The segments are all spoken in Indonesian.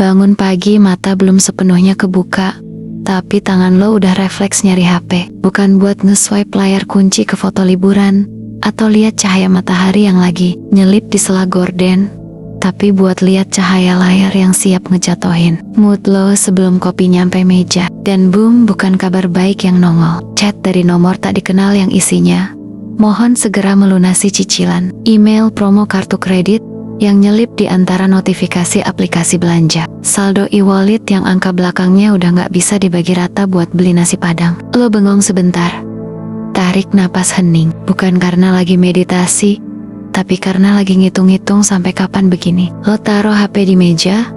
Bangun pagi mata belum sepenuhnya kebuka, tapi tangan lo udah refleks nyari HP. Bukan buat nge-swipe layar kunci ke foto liburan, atau lihat cahaya matahari yang lagi nyelip di sela gorden, tapi buat lihat cahaya layar yang siap ngejatohin mood lo sebelum kopi nyampe meja. Dan boom, bukan kabar baik yang nongol. Chat dari nomor tak dikenal yang isinya, mohon segera melunasi cicilan. Email promo kartu kredit yang nyelip di antara notifikasi aplikasi belanja. Saldo e-wallet yang angka belakangnya udah gak bisa dibagi rata buat beli nasi padang. Lo bengong sebentar, tarik napas hening. Bukan karena lagi meditasi, tapi karena lagi ngitung-ngitung sampai kapan begini. Lo taruh HP di meja,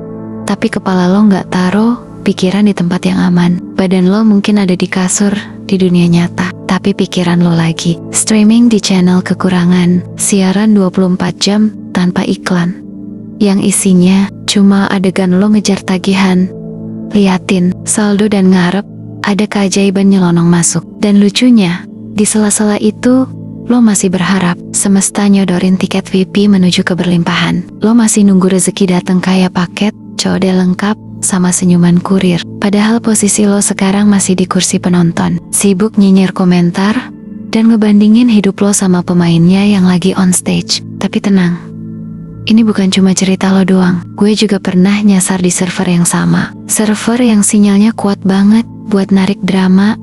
tapi kepala lo gak taruh pikiran di tempat yang aman. Badan lo mungkin ada di kasur, di dunia nyata, tapi pikiran lo lagi streaming di channel kekurangan, siaran 24 jam tanpa iklan, yang isinya cuma adegan lo ngejar tagihan, liatin saldo dan ngarep ada keajaiban nyelonong masuk. Dan lucunya, di sela-sela itu lo masih berharap semesta nyodorin tiket VIP menuju keberlimpahan. Lo masih nunggu rezeki datang kayak paket code lengkap sama senyuman kurir. Padahal posisi lo sekarang masih di kursi penonton, sibuk nyinyir komentar dan ngebandingin hidup lo sama pemainnya yang lagi on stage. Tapi tenang, ini bukan cuma cerita lo doang. Gue juga pernah nyasar di server yang sama. Server yang sinyalnya kuat banget buat narik drama,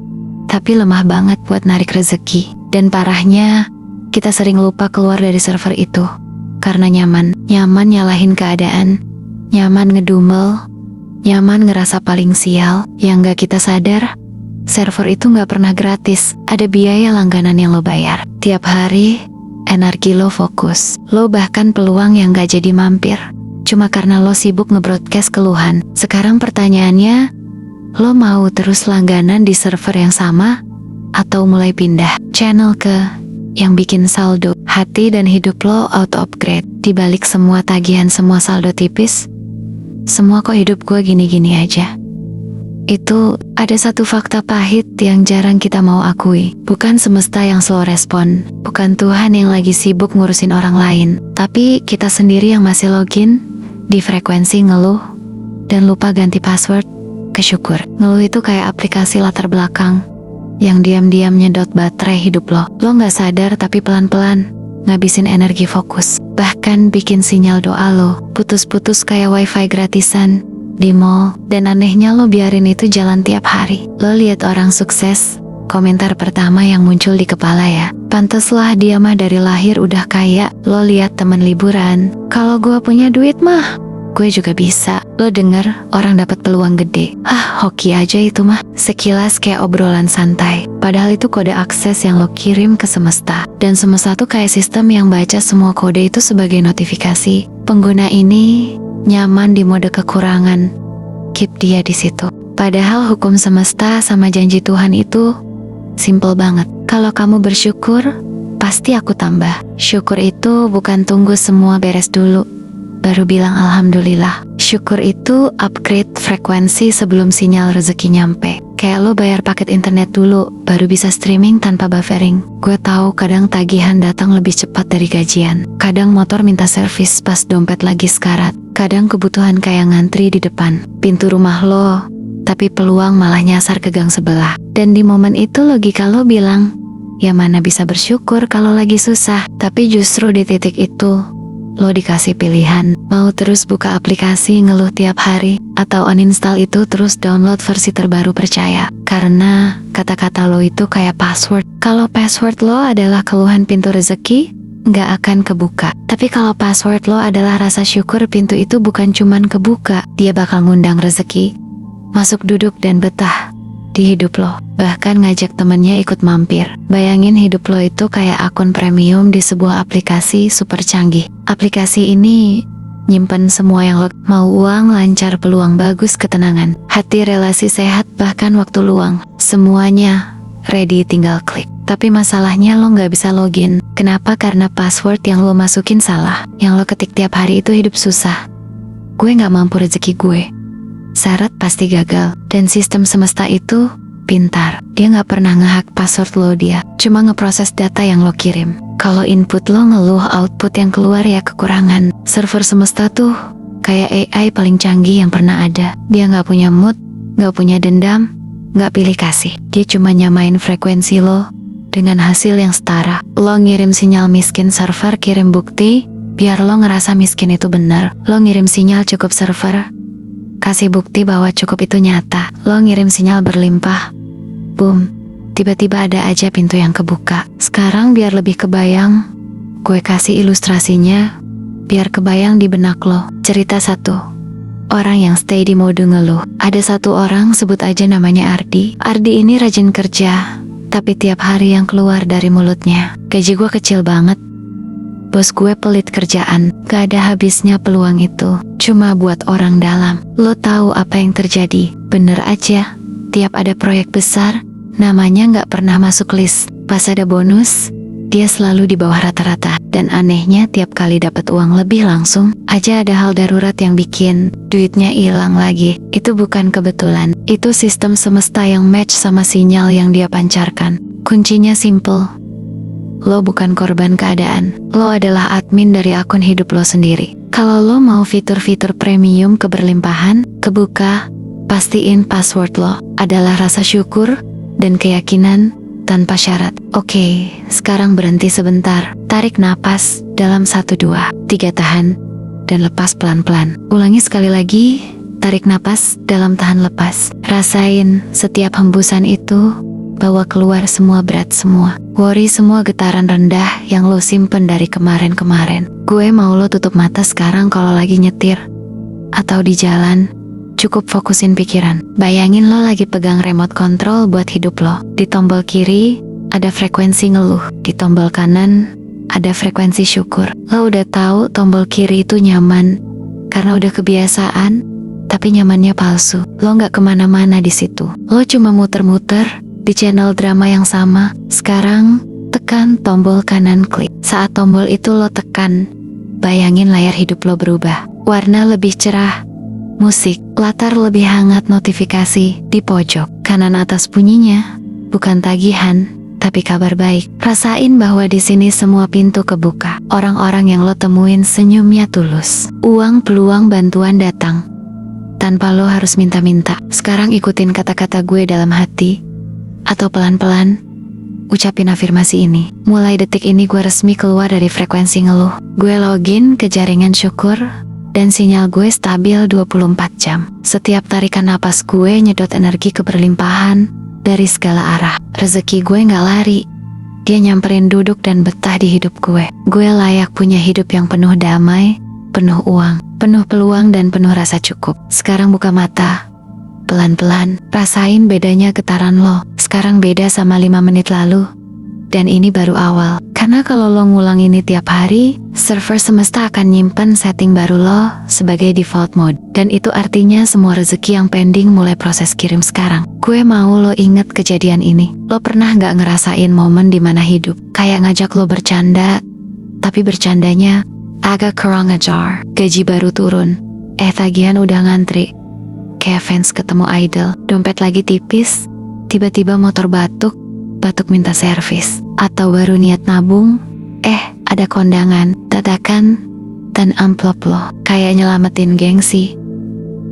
tapi lemah banget buat narik rezeki. Dan parahnya, kita sering lupa keluar dari server itu karena nyaman nyalahin keadaan, nyaman ngedumel, nyaman ngerasa paling sial. Yang gak kita sadar, server itu gak pernah gratis. Ada biaya langganan yang lo bayar. Tiap hari, energi lo fokus. Lo bahkan peluang yang gak jadi mampir, cuma karena lo sibuk nge-broadcast keluhan. Sekarang pertanyaannya, lo mau terus langganan di server yang sama, atau mulai pindah channel ke yang bikin saldo hati dan hidup lo auto-upgrade? Di balik semua tagihan, semua saldo tipis, semua kok hidup gue gini-gini aja. Itu ada satu fakta pahit yang jarang kita mau akui. Bukan semesta yang slow respon, bukan Tuhan yang lagi sibuk ngurusin orang lain, tapi kita sendiri yang masih login di frekuensi ngeluh dan lupa ganti password ke syukur. Ngeluh itu kayak aplikasi latar belakang yang diam-diam nyedot baterai hidup lo. Lo gak sadar tapi pelan-pelan ngabisin energi fokus, bahkan bikin sinyal doa lo putus-putus kayak wifi gratisan di mall. Dan anehnya lo biarin itu jalan tiap hari. Lo lihat orang sukses, komentar pertama yang muncul di kepala ya, pantaslah dia mah dari lahir udah kaya. Lo lihat temen liburan, kalau gua punya duit mah gue juga bisa. Lo denger orang dapat peluang gede, hoki aja itu mah. Sekilas kayak obrolan santai, padahal itu kode akses yang lo kirim ke semesta. Dan semesta tuh kayak sistem yang baca semua kode itu sebagai notifikasi. Pengguna ini nyaman di mode kekurangan, keep dia di situ. Padahal hukum semesta sama janji Tuhan itu simple banget. Kalau kamu bersyukur, pasti aku tambah. Syukur itu bukan tunggu semua beres dulu baru bilang alhamdulillah. Syukur itu upgrade frekuensi sebelum sinyal rezeki nyampe. Kayak lo bayar paket internet dulu baru bisa streaming tanpa buffering. Gue tahu kadang tagihan datang lebih cepat dari gajian, kadang motor minta servis pas dompet lagi sekarat, kadang kebutuhan kayak ngantri di depan pintu rumah lo, tapi peluang malah nyasar ke gang sebelah. Dan di momen itu logika lo bilang, ya mana bisa bersyukur kalau lagi susah. Tapi justru di titik itu lo dikasih pilihan, mau terus buka aplikasi ngeluh tiap hari, atau uninstall itu terus download versi terbaru percaya. Karena kata-kata lo itu kayak password. Kalau password lo adalah keluhan pintu rezeki, nggak akan kebuka. Tapi kalau password lo adalah rasa syukur, pintu itu bukan cuman kebuka, dia bakal ngundang rezeki masuk duduk dan betah di hidup lo, bahkan ngajak temennya ikut mampir. Bayangin hidup lo itu kayak akun premium di sebuah aplikasi super canggih. Aplikasi ini nyimpen semua yang lo mau: uang, lancar, peluang bagus, ketenangan, hati, relasi sehat, bahkan waktu luang. Semuanya ready, tinggal klik. Tapi masalahnya lo gak bisa login. Kenapa? Karena password yang lo masukin salah. Yang lo ketik tiap hari itu hidup susah, gue gak mampu, rezeki gue syarat pasti gagal. Dan sistem semesta itu pintar, dia gak pernah ngehack password lo, dia cuma ngeproses data yang lo kirim. Kalau input lo ngeluh, output yang keluar ya kekurangan. Server semesta tuh Kayak AI paling canggih yang pernah ada. Dia gak punya mood, gak punya dendam, gak pilih kasih. Dia cuma nyamain frekuensi lo dengan hasil yang setara. Lo ngirim sinyal miskin, server kirim bukti, biar lo ngerasa miskin itu benar. Lo ngirim sinyal cukup, server kasih bukti bahwa cukup itu nyata. Lo ngirim sinyal berlimpah, boom, tiba-tiba ada aja pintu yang kebuka. Sekarang biar lebih kebayang, gue kasih ilustrasinya, biar kebayang di benak lo. Cerita 1. Orang yang stay di mode ngeluh. Ada satu orang, sebut aja namanya Ardi. Ardi ini rajin kerja, tapi tiap hari yang keluar dari mulutnya, gaji gue kecil banget. Bos gue pelit kerjaan, gak ada habisnya peluang itu, cuma buat orang dalam. Lo tahu apa yang terjadi? Bener aja, tiap ada proyek besar, namanya gak pernah masuk list. Pas ada bonus, dia selalu di bawah rata-rata. Dan anehnya tiap kali dapat uang lebih langsung aja ada hal darurat yang bikin duitnya hilang lagi. Itu bukan kebetulan, itu sistem semesta yang match sama sinyal yang dia pancarkan. Kuncinya simple. Lo bukan korban keadaan, lo adalah admin dari akun hidup lo sendiri. Kalau lo mau fitur-fitur premium keberlimpahan, kebuka, pastiin password lo adalah rasa syukur dan keyakinan tanpa syarat. Oke, sekarang berhenti sebentar. Tarik napas dalam 1, 2, 3, tahan, dan lepas pelan-pelan. Ulangi sekali lagi, tarik napas dalam, tahan, lepas. Rasain setiap hembusan itu, bawa keluar semua berat, semua worry, semua getaran rendah yang lo simpen dari kemarin-kemarin. Gue mau lo tutup mata sekarang kalau lagi nyetir atau di jalan. Cukup fokusin pikiran. Bayangin lo lagi pegang remote control buat hidup lo. Di tombol kiri ada frekuensi ngeluh, di tombol kanan ada frekuensi syukur. Lo udah tahu tombol kiri itu nyaman karena udah kebiasaan, tapi nyamannya palsu. Lo gak kemana-mana di situ. Lo cuma muter-muter di channel drama yang sama. Sekarang tekan tombol kanan, klik. Saat tombol itu lo tekan, bayangin layar hidup lo berubah. Warna lebih cerah, musik, latar lebih hangat, notifikasi di pojok kanan atas bunyinya bukan tagihan, tapi kabar baik. Rasain bahwa di sini semua pintu kebuka. Orang-orang yang lo temuin senyumnya tulus. Uang, peluang, bantuan datang tanpa lo harus minta-minta. Sekarang ikutin kata-kata gue dalam hati atau pelan-pelan ucapin afirmasi ini. Mulai detik ini gue resmi keluar dari frekuensi ngeluh. Gue login ke jaringan syukur dan sinyal gue stabil 24 jam. Setiap tarikan napas gue nyedot energi keberlimpahan dari segala arah. Rezeki gue gak lari, dia nyamperin, duduk dan betah di hidup gue. Gue layak punya hidup yang penuh damai, penuh uang, penuh peluang dan penuh rasa cukup. Sekarang buka mata, pelan-pelan, rasain bedanya getaran lo. Sekarang beda sama 5 menit lalu. Dan ini baru awal. Karena kalau lo ngulang ini tiap hari, server semesta akan nyimpen setting baru lo sebagai default mode. Dan itu artinya semua rezeki yang pending mulai proses kirim sekarang. Gue mau lo inget kejadian ini. Lo pernah gak ngerasain momen dimana hidup kayak ngajak lo bercanda, tapi bercandanya agak kurang ajar. Gaji baru turun, tagihan udah ngantri. Kayak fans ketemu idol. Dompet lagi tipis, tiba-tiba motor batuk minta servis. Atau baru niat nabung, ada kondangan, dadakan, dan amplop lo. Kayak nyelamatin gengsi,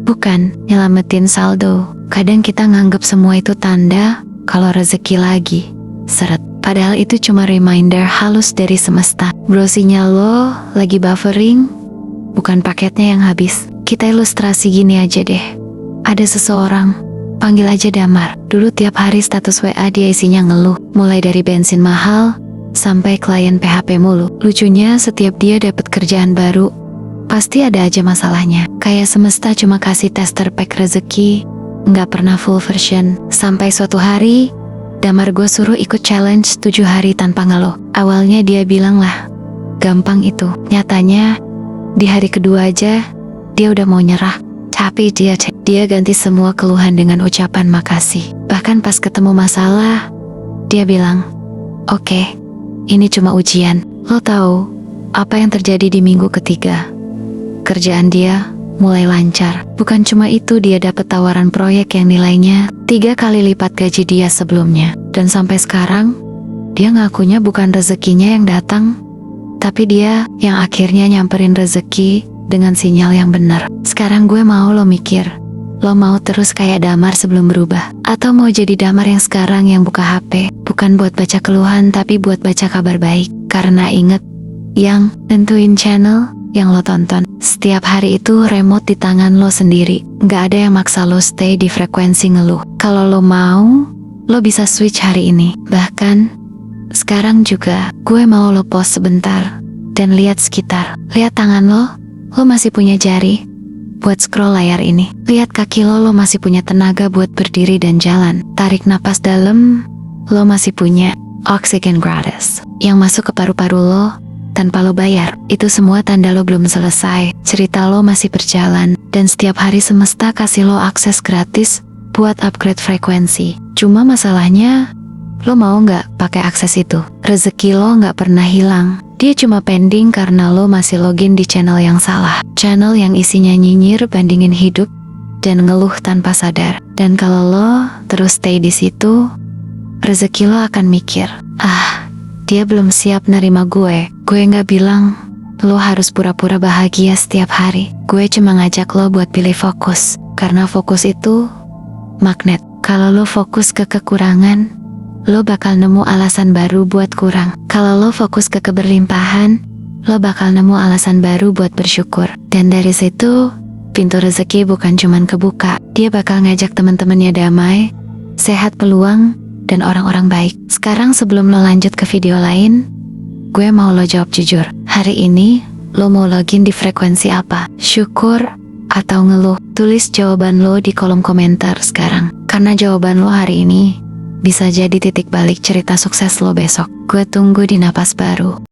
bukan nyelamatin saldo. Kadang kita nganggep semua itu tanda kalau rezeki lagi seret. Padahal itu cuma reminder halus dari semesta. Bro, sinyal lo lagi buffering, bukan paketnya yang habis. Kita ilustrasi gini aja deh. Ada seseorang, panggil aja Damar. Dulu tiap hari status WA dia isinya ngeluh, mulai dari bensin mahal sampai klien PHP mulu. Lucunya setiap dia dapat kerjaan baru, pasti ada aja masalahnya. Kayak semesta cuma kasih tester pack rezeki, nggak pernah full version. Sampai suatu hari, Damar gue suruh ikut challenge 7 hari tanpa ngeluh. Awalnya dia bilang lah, gampang itu. Nyatanya, di hari kedua aja, dia udah mau nyerah. Tapi dia ganti semua keluhan dengan ucapan makasih. Bahkan pas ketemu masalah, dia bilang, oke, ini cuma ujian. Lo tahu apa yang terjadi di minggu ketiga? Kerjaan dia mulai lancar. Bukan cuma itu, dia dapat tawaran proyek yang nilainya 3 kali lipat gaji dia sebelumnya. Dan sampai sekarang, dia ngakunya bukan rezekinya yang datang, tapi dia yang akhirnya nyamperin rezeki dengan sinyal yang benar. Sekarang gue mau lo mikir, lo mau terus kayak Damar sebelum berubah? Atau mau jadi Damar yang sekarang yang buka HP, bukan buat baca keluhan tapi buat baca kabar baik? Karena inget, yang nentuin channel yang lo tonton setiap hari itu remote di tangan lo sendiri. Gak ada yang maksa lo stay di frekuensi ngeluh. Kalau lo mau, lo bisa switch hari ini. Bahkan, sekarang juga, gue mau lo pause sebentar dan lihat sekitar. Lihat tangan lo masih punya jari buat scroll layar ini. Lihat kaki lo masih punya tenaga buat berdiri dan jalan. Tarik napas dalam, lo masih punya oksigen gratis yang masuk ke paru-paru lo tanpa lo bayar. Itu semua tanda lo belum selesai. Cerita lo masih berjalan, dan setiap hari semesta kasih lo akses gratis buat upgrade frekuensi. Cuma masalahnya, lo mau nggak pakai akses itu? Rezeki lo nggak pernah hilang. Dia cuma pending karena lo masih login di channel yang salah. Channel yang isinya nyinyir, bandingin hidup, dan ngeluh tanpa sadar. Dan kalau lo terus stay di situ, rezeki lo akan mikir, dia belum siap nerima gue. Gue nggak bilang lo harus pura-pura bahagia setiap hari. Gue cuma ngajak lo buat pilih fokus. Karena fokus itu magnet. Kalau lo fokus ke kekurangan, lo bakal nemu alasan baru buat kurang. Kalau lo fokus ke keberlimpahan, lo bakal nemu alasan baru buat bersyukur. Dan dari situ, pintu rezeki bukan cuman kebuka. Dia bakal ngajak teman-temannya damai, sehat peluang, dan orang-orang baik. Sekarang sebelum lo lanjut ke video lain, gue mau lo jawab jujur. Hari ini, lo mau login di frekuensi apa? Syukur atau ngeluh? Tulis jawaban lo di kolom komentar sekarang. Karena jawaban lo hari ini bisa jadi titik balik cerita sukses lo besok. Gue tunggu di napas baru.